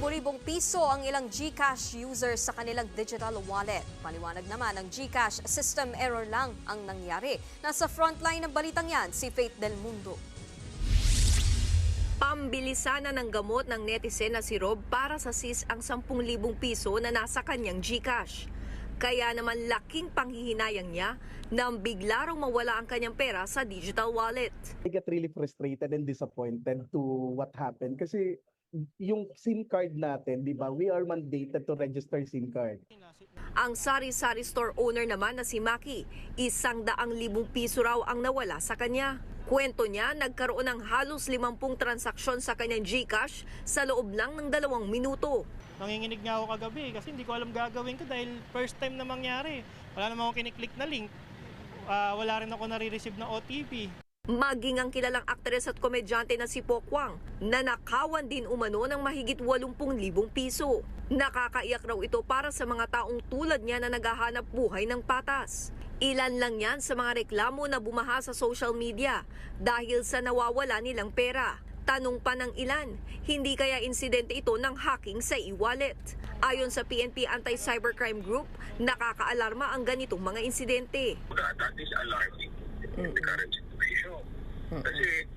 libo-libong piso ang ilang GCash users sa kanilang digital wallet. Paliwanag naman ng GCash, system error lang ang nangyari. Nasa frontline ng balitang yan, si Faith Del Mundo. Pambilisan na ng gamot ng netizen na si Rob para sa sis ang 10,000 piso na nasa kanyang GCash. Kaya naman laking panghihinayang niya nang bigla raw mawala ang kanyang pera sa digital wallet. I get really frustrated and disappointed to what happened kasi yung SIM card natin, di ba, we are mandated to register SIM card. Ang sari-sari store owner naman na si Maki, 100,000 piso raw ang nawala sa kanya. Kwento niya, nagkaroon ng halos 50 transaksyon sa kanyang GCash sa loob lang ng 2 minuto. Nanginginig nga ako kagabi kasi hindi ko alam gagawin ko dahil first time na mangyari. Wala namang ako kiniklik na link. Wala rin ako nare-receive na OTP. Maging ang kilalang aktres at komedyante na si Pokwang, nanakawan din umano ng mahigit 80,000 piso. Nakakaiyak raw ito para sa mga taong tulad niya na naghahanap buhay ng patas. Ilan lang yan sa mga reklamo na bumaha sa social media dahil sa nawawala nilang pera. Tanong pa ng ilan, hindi kaya insidente ito ng hacking sa e-wallet? Ayon sa PNP Anti-Cybercrime Group, nakakaalarma ang ganitong mga insidente. That is alarming in the current situation. Kasi,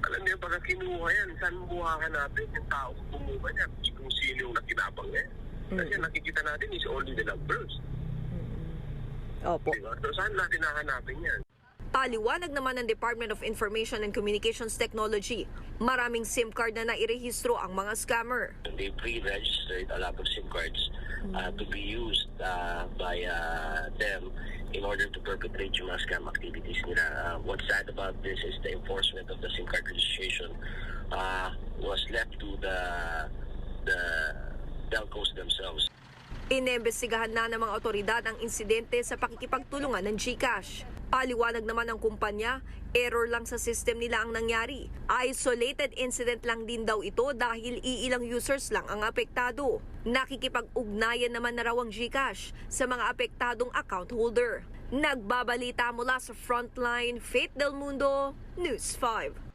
alam niyo, pagka kinuha yan, saan buhahanapin yung tao kumuha niya? Kung sino yung nakinabang niya. Kasi nakikita natin is only the numbers. Opo. Diba? So, saan natin nahanapin yan? Paliwanag naman ng Department of Information and Communications Technology, maraming SIM card na nairehistro ang mga scammer. They pre-registered a lot of SIM cards to be used by them in order to perpetrate yung mga scam activities nila. What's sad about this is the enforcement of the SIM card registration was left to the telcos themselves. Inimbestigahan na ng mga otoridad ang insidente sa pakikipagtulungan ng GCash. Paliwanag naman ng kumpanya, error lang sa system nila ang nangyari. Isolated incident lang din daw ito dahil iilang users lang ang apektado. Nakikipag-ugnayan naman na raw ang GCash sa mga apektadong account holder. Nagbabalita mula sa Frontline, Faith Del Mundo, News 5.